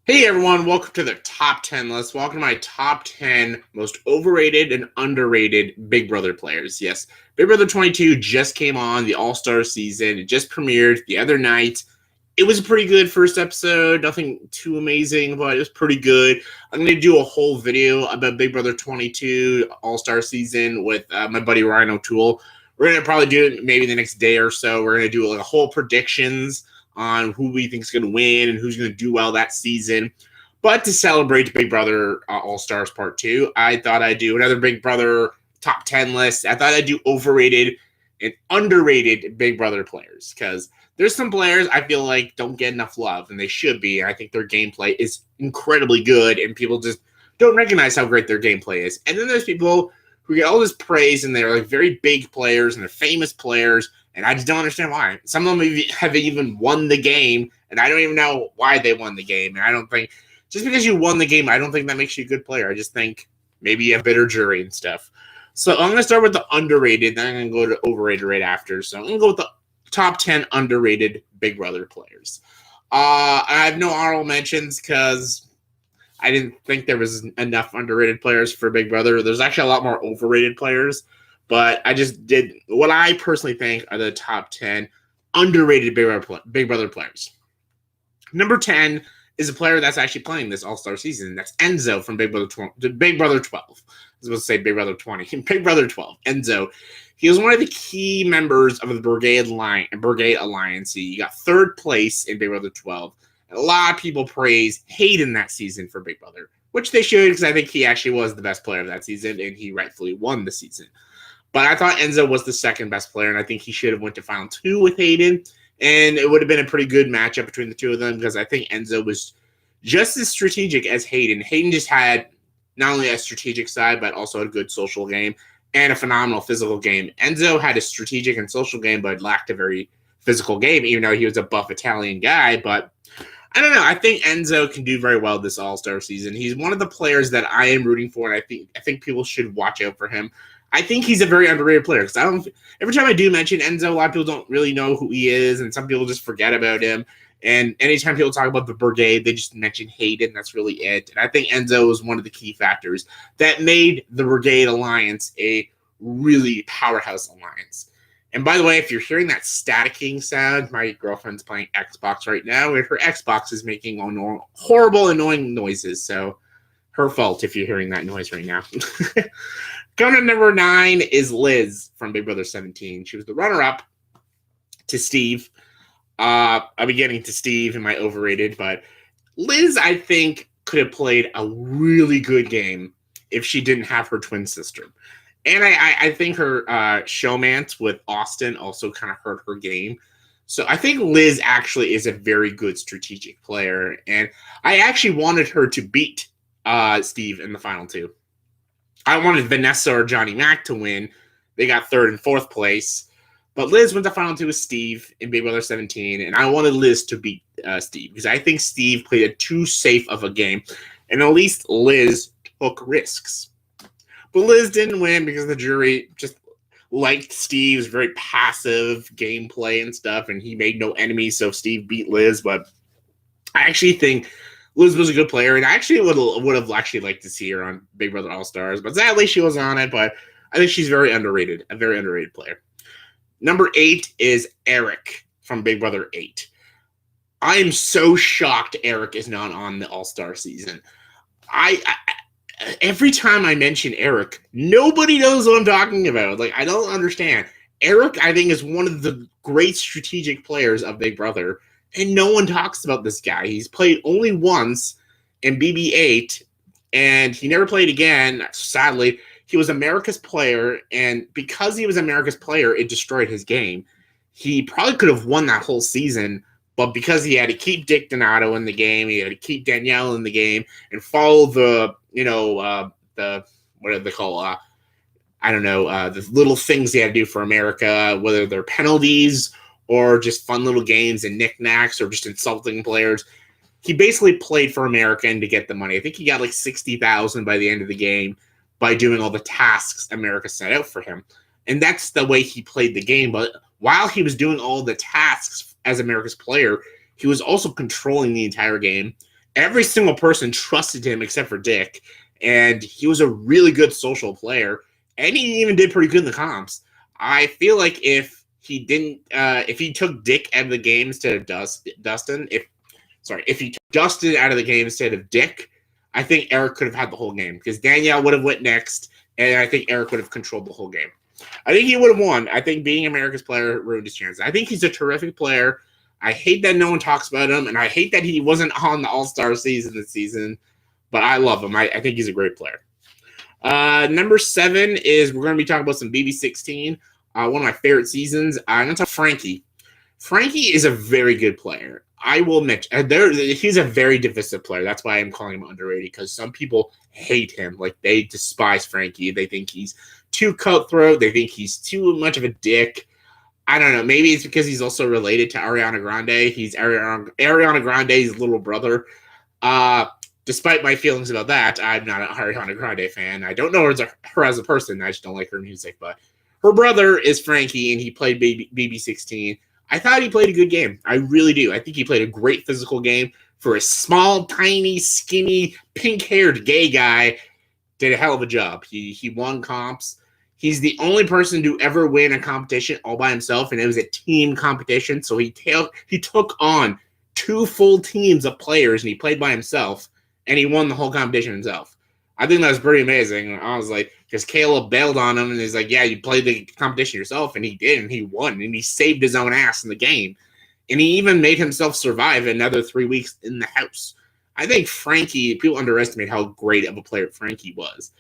Hey everyone, welcome to the top 10 list. Welcome to my top 10 most overrated and underrated Big Brother players. Yes, Big Brother 22 just came on, the All-Star season. It just premiered the other night. It was a pretty good first episode, nothing too amazing, but it was pretty good. I'm going to do a whole video about Big Brother 22 All-Star season with my buddy Ryan O'Toole. We're going to probably do it maybe the next day or so. We're going to do like a whole predictions on who we think is going to win and who's going to do well that season. But to celebrate Big Brother All Stars Part 2, I thought I'd do another Big Brother top 10 list. I thought I'd do overrated and underrated Big Brother players because there's some players I feel like don't get enough love, and they should be. I think their gameplay is incredibly good, and people just don't recognize how great their gameplay is. And then there's people who get all this praise, and they're like very big players, and they're famous players, and I just don't understand why. Some of them have even won the game, and I don't even know why they won the game. And I don't think, just because you won the game, I don't think that makes you a good player. I just think maybe you have better jury and stuff. So I'm going to start with the underrated, then I'm going to go to overrated right after. So I'm going to go with the top 10 underrated Big Brother players. I have no honorable mentions because I didn't think there was enough underrated players for Big Brother. There's actually a lot more overrated players, but I just did what I personally think are the top 10 underrated Big Brother players. Number 10 is a player that's actually playing this All-Star season. That's Enzo from Big Brother 12. I was supposed to say Big Brother 20. Big Brother 12. Enzo. He was one of the key members of the Brigade Alliance. He got third place in Big Brother 12. And a lot of people praise Hayden that season for Big Brother, which they should, because I think he actually was the best player of that season, and he rightfully won the season. But I thought Enzo was the second best player, and I think he should have went to Final 2 with Hayden, and it would have been a pretty good matchup between the two of them, because I think Enzo was just as strategic as Hayden. Hayden just had not only a strategic side, but also a good social game and a phenomenal physical game. Enzo had a strategic and social game, but lacked a very physical game, even though he was a buff Italian guy. But I don't know. I think Enzo can do very well this All-Star season. He's one of the players that I am rooting for, and I think people should watch out for him. I think he's a very underrated player because every time I do mention Enzo, a lot of people don't really know who he is, and some people just forget about him. And anytime people talk about the Brigade, they just mention Hayden. That's really it. And I think Enzo is one of the key factors that made the Brigade Alliance a really powerhouse alliance. And by the way, if you're hearing that staticking sound, my girlfriend's playing Xbox right now, and her Xbox is making horrible, annoying noises. So her fault if you're hearing that noise right now. Coming to number 9 is Liz from Big Brother 17. She was the runner-up to Steve. I'll be getting to Steve in my overrated, but Liz, I think, could have played a really good game if she didn't have her twin sister. And I think her showmance with Austin also kind of hurt her game. So I think Liz actually is a very good strategic player. And I actually wanted her to beat Steve in the final 2. I wanted Vanessa or Johnny Mac to win. They got 3rd and 4th place. But Liz went to final 2 with Steve in Big Brother 17, and I wanted Liz to beat Steve because I think Steve played a too safe of a game, and at least Liz took risks. But Liz didn't win because the jury just liked Steve's very passive gameplay and stuff, and he made no enemies, so Steve beat Liz. But I actually think Liz was a good player, and I actually would have actually liked to see her on Big Brother All-Stars, but sadly she was on it. But I think she's very underrated, a very underrated player. Number 8 is Eric from Big Brother 8. I am so shocked Eric is not on the All-Star season. Every time I mention Eric, nobody knows what I'm talking about. Like, I don't understand. Eric, I think, is one of the great strategic players of Big Brother, and no one talks about this guy. He's played only once in BB8, and he never played again, sadly. He was America's player, and because he was America's player, it destroyed his game. He probably could have won that whole season, but because he had to keep Dick Donato in the game, he had to keep Danielle in the game, and follow the what do they call, the little things he had to do for America, whether they're penalties or just fun little games and knickknacks or just insulting players. He basically played for America and to get the money. I think he got like $60,000 by the end of the game by doing all the tasks America set out for him. And that's the way he played the game. But while he was doing all the tasks as America's player, he was also controlling the entire game. every single person trusted him except for Dick, and he was a really good social player, and he even did pretty good in the comps. I feel like if he took Dick out of the game instead of Dustin, if he took Dustin out of the game instead of Dick, I think Eric could have had the whole game because Danielle would have went next, and I think Eric would have controlled the whole game. I think he would have won. I think being America's player ruined his chance. I think he's a terrific player. I hate that no one talks about him, and I hate that he wasn't on the All-Star season this season, but I love him. I think he's a great player. Number 7 is we're going to be talking about some BB16, one of my favorite seasons. I'm going to talk Frankie. Frankie is a very good player. I will admit, he's a very divisive player. That's why I'm calling him underrated, because some people hate him. Like, they despise Frankie. They think he's too cutthroat. They think he's too much of a dick. I don't know. Maybe it's because he's also related to Ariana Grande. He's Ariana Grande's little brother. Despite my feelings about that, I'm not an Ariana Grande fan. I don't know her as a person. I just don't like her music. But her brother is Frankie, and he played BB16. I thought he played a good game. I really do. I think he played a great physical game for a small, tiny, skinny, pink-haired gay guy. Did a hell of a job. He won comps. He's the only person to ever win a competition all by himself, and it was a team competition. So he took on 2 full teams of players, and he played by himself, and he won the whole competition himself. I think that was pretty amazing. I was like, because Caleb bailed on him, and he's like, yeah, you played the competition yourself, and he did, and he won, and he saved his own ass in the game. And he even made himself survive another 3 weeks in the house. I think Frankie, people underestimate how great of a player Frankie was.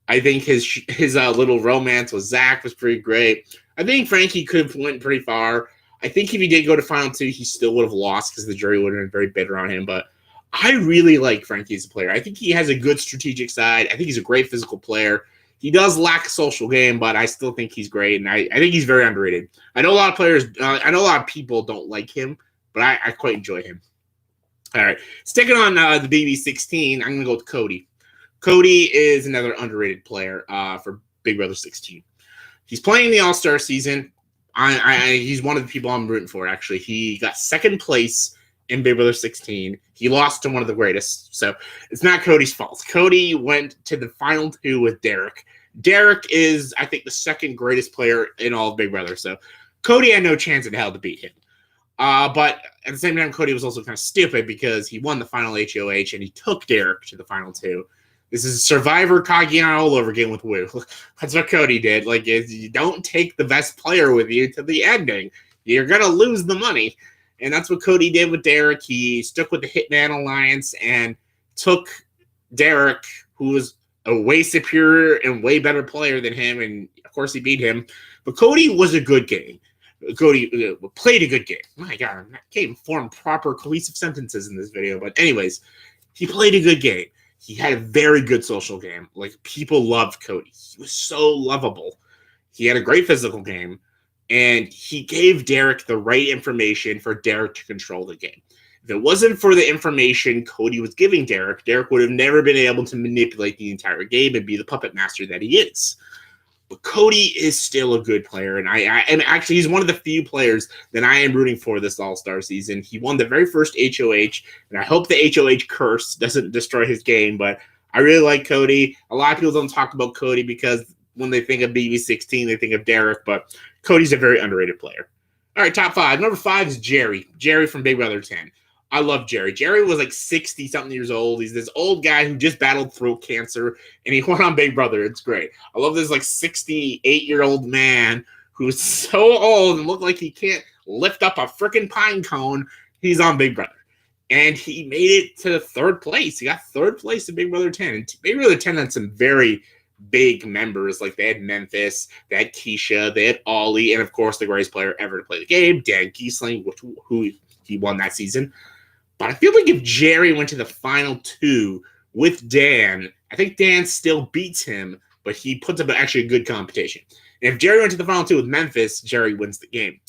I think his little romance with Zach was pretty great. I think Frankie could have went pretty far. I think if he did go to Final 2, he still would have lost because the jury would have been very bitter on him. But I really like Frankie as a player. I think he has a good strategic side. I think he's a great physical player. He does lack a social game, but I still think he's great, and I think he's very underrated. I know a lot of players, I know a lot of people don't like him, but I quite enjoy him. All right, sticking on the BB16, I'm going to go with Cody. Cody is another underrated player for Big Brother 16. He's playing the All-Star season. He's one of the people I'm rooting for, actually. He got second place in Big Brother 16. He lost to one of the greatest, so it's not Cody's fault. Cody went to the Final 2 with Derek. Derek is, I think, the second greatest player in all of Big Brother, so Cody had no chance in hell to beat him. But at the same time, Cody was also kind of stupid because he won the final HOH and he took Derek to the Final 2. This is Survivor Kagiana all over again with Woo. That's what Cody did. Like, you don't take the best player with you to the ending. You're going to lose the money. And that's what Cody did with Derek. He stuck with the Hitman Alliance and took Derek, who was a way superior and way better player than him. And, of course, he beat him. But Cody was a good game. Cody played a good game. My God, I can't even form proper cohesive sentences in this video. But anyways, he played a good game. He had a very good social game. Like, people loved Cody. He was so lovable. He had a great physical game. And he gave Derek the right information for Derek to control the game. If it wasn't for the information Cody was giving Derek, Derek would have never been able to manipulate the entire game and be the puppet master that he is. But Cody is still a good player, and and actually he's one of the few players that I am rooting for this All-Star season. He won the very first HOH, and I hope the HOH curse doesn't destroy his game, but I really like Cody. A lot of people don't talk about Cody because when they think of BB16, they think of Derek, but Cody's a very underrated player. All right, top 5. Number 5 is Jerry. Jerry from Big Brother 10. I love Jerry. Jerry was like 60-something years old. He's this old guy who just battled throat cancer, and he went on Big Brother. It's great. I love this like 68-year-old man who's so old and looked like he can't lift up a freaking pine cone. He's on Big Brother. And he made it to 3rd place. He got 3rd place in Big Brother 10. And Big Brother 10 had some very big members. Like, they had Memphis, they had Keisha, they had Ollie, and of course the greatest player ever to play the game, Dan Giesling, who he won that season. But I feel like if Jerry went to the Final 2 with Dan, I think Dan still beats him, but he puts up actually a good competition. And if Jerry went to the Final 2 with Memphis, Jerry wins the game.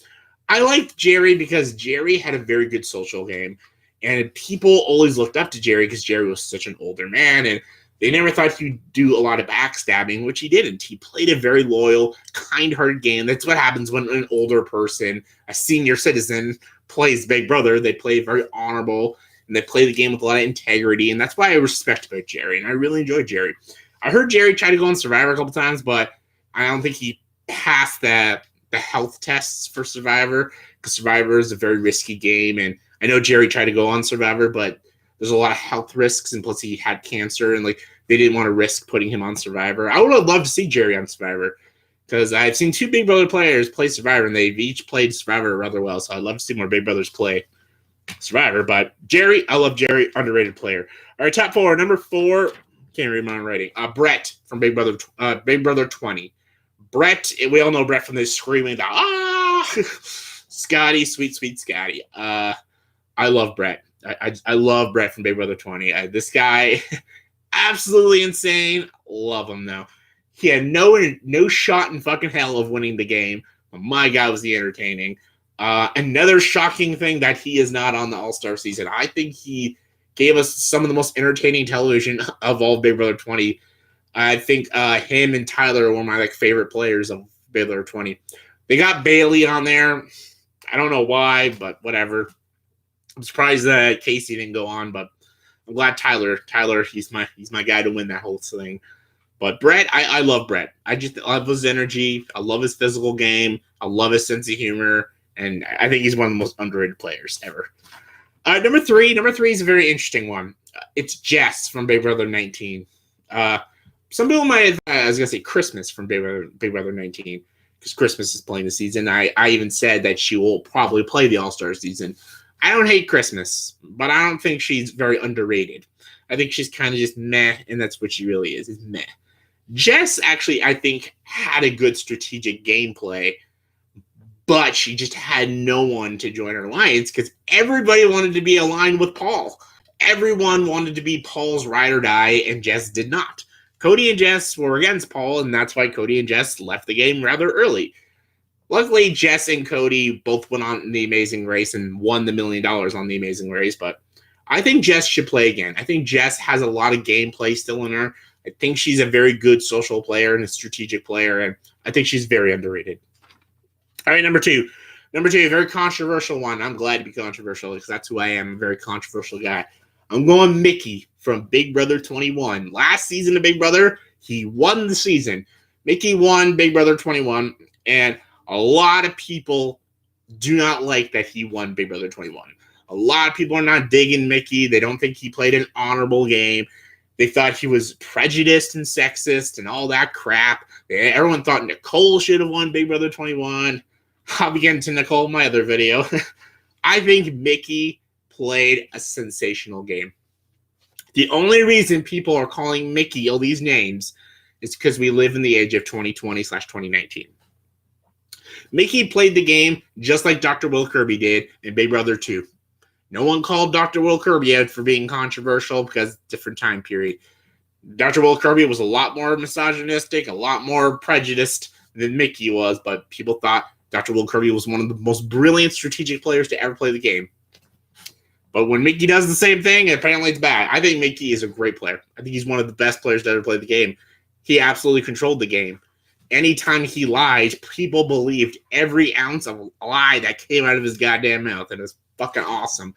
I liked Jerry because Jerry had a very good social game, and people always looked up to Jerry because Jerry was such an older man, and they never thought he'd do a lot of backstabbing, which he didn't. He played a very loyal, kind-hearted game. That's what happens when an older person, a senior citizen, plays Big Brother. They play very honorable, and they play the game with a lot of integrity, and that's why I respect about Jerry, and I really enjoy Jerry. I heard Jerry try to go on Survivor a couple times, but I don't think he passed the health tests for Survivor, because Survivor is a very risky game, and I know Jerry tried to go on Survivor, but there's a lot of health risks, and plus he had cancer, and like they didn't want to risk putting him on Survivor. I would have loved to see Jerry on Survivor, because I've seen two Big Brother players play Survivor, and they've each played Survivor rather well, so I'd love to see more Big Brothers play Survivor. But Jerry, I love Jerry, underrated player. All right, top 4. Number 4, can't read my own writing. Brett from Big Brother 20. Brett, we all know Brett from this screaming, Scotty, sweet Scotty. I love Brett. I love Brett from Big Brother 20. This guy, absolutely insane. Love him, though. He had no shot in fucking hell of winning the game. But my God, was he entertaining. Another shocking thing that he is not on the All-Star season. I think he gave us some of the most entertaining television of all Big Brother 20. I think him and Tyler are one of my favorite players of Big Brother 20. They got Bailey on there. I don't know why, but whatever. I'm surprised that Casey didn't go on, but I'm glad Tyler, he's my guy to win that whole thing. But Brett, I love Brett. I love his energy. I love his physical game. I love his sense of humor. And I think he's one of the most underrated players ever. Number 3 is a very interesting one. It's Jess from Big Brother 19. Some people might have, I was going to say Christmas from Big Brother 19, because Christmas is playing the season. I even said that she will probably play the All-Star season. I don't hate Christmas, but I don't think she's very underrated. I think she's kind of just meh, and that's what she really is meh. Jess actually, I think, had a good strategic gameplay, but she just had no one to join her alliance because everybody wanted to be aligned with Paul. Everyone wanted to be Paul's ride or die, and Jess did not. Cody and Jess were against Paul, and that's why Cody and Jess left the game rather early. Luckily, Jess and Cody both went on The Amazing Race and won the $1 million on The Amazing Race, but I think Jess should play again. I think Jess has a lot of gameplay still in her. I think she's a very good social player and a strategic player, and I think she's very underrated. All right, number 2. Number 2, a very controversial one. I'm glad to be controversial because that's who I am, a very controversial guy. I'm going Mickey from Big Brother 21. Last season of Big Brother, he won the season. Mickey won Big Brother 21, and a lot of people do not like that he won Big Brother 21. A lot of people are not digging Mickey. They don't think he played an honorable game. They thought he was prejudiced and sexist and all that crap. Everyone thought Nicole should have won Big Brother 21. I'll be getting to Nicole in my other video. I think Mickey played a sensational game. The only reason people are calling Mickey all these names is because we live in the age of 2020/2019. Mickey played the game just like Dr. Will Kirby did in Big Brother 2. No one called Dr. Will Kirby out for being controversial because different time period. Dr. Will Kirby was a lot more misogynistic, a lot more prejudiced than Mickey was, but people thought Dr. Will Kirby was one of the most brilliant strategic players to ever play the game. But when Mickey does the same thing, apparently it's bad. I think Mickey is a great player. I think he's one of the best players to ever play the game. He absolutely controlled the game. Anytime he lied, people believed every ounce of lie that came out of his goddamn mouth, and it's fucking awesome.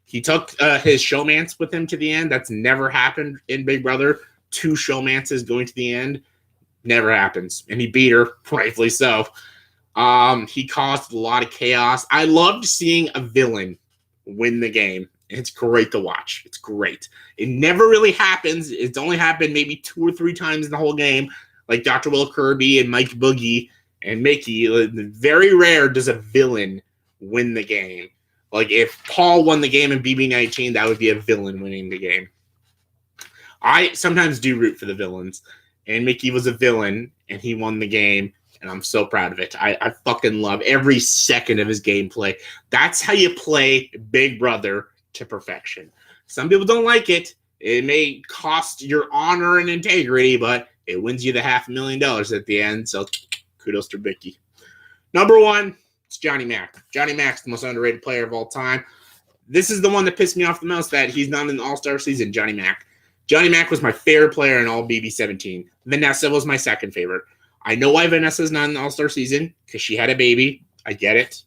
He took his showmance with him to the end. That's never happened in Big Brother. 2 showmances going to the end. Never happens. And he beat her, rightfully so. He caused a lot of chaos. I loved seeing a villain win the game. It's great to watch. It's great. It never really happens. It's only happened maybe 2 or 3 times in the whole game, like Dr. Will Kirby and Mike Boogie and Mickey. Very rare does a villain win the game. Like if Paul won the game in BB19, that would be a villain winning the game. I sometimes do root for the villains, and Mickey was a villain, and he won the game, and I'm so proud of it. I fucking love every second of his gameplay. That's how you play Big Brother to perfection. Some people don't like it. It may cost your honor and integrity, but it wins you the $500,000 at the end, so kudos to Mickey. Number 1, it's Johnny Mac. Johnny Mac's the most underrated player of all time. This is the one that pissed me off the most, that he's not in the All-Star season, Johnny Mac. Johnny Mac was my favorite player in all BB17. Vanessa was my second favorite. I know why Vanessa's not in the All-Star season, because she had a baby. I get it.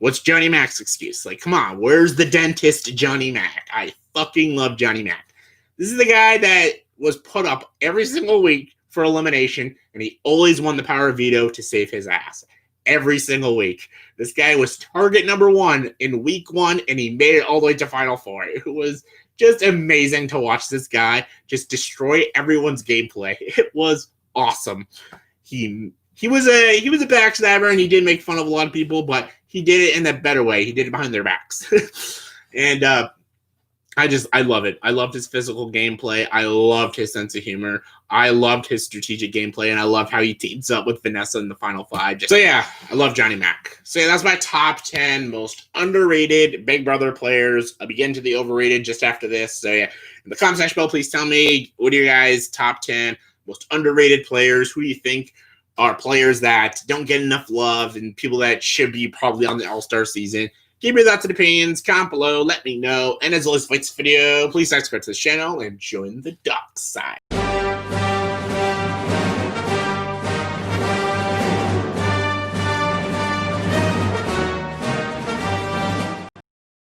What's Johnny Mac's excuse? Like, come on, where's the dentist Johnny Mac? I fucking love Johnny Mac. This is the guy that was put up every single week for elimination, and he always won the power of veto to save his ass. Every single week. This guy was target number 1 in week 1, and he made it all the way to Final Four. It was just amazing to watch this guy just destroy everyone's gameplay. It was awesome. He was a backstabber, and he did make fun of a lot of people, but he did it in a better way. He did it behind their backs. And I love it. I loved his physical gameplay. I loved his sense of humor. I loved his strategic gameplay, and I loved how he teams up with Vanessa in the final 5. So yeah, I love Johnny Mac. So yeah, that's my top 10 most underrated Big Brother players. I'll begin to the overrated just after this. So yeah, in the comment section below, please tell me, what are your guys' top 10 most underrated players? Who do you think are players that don't get enough love and people that should be probably on the All-Star season? Give me your thoughts and opinions, comment below, let me know. And as always, if you like this video, please subscribe to this channel and join the dark side.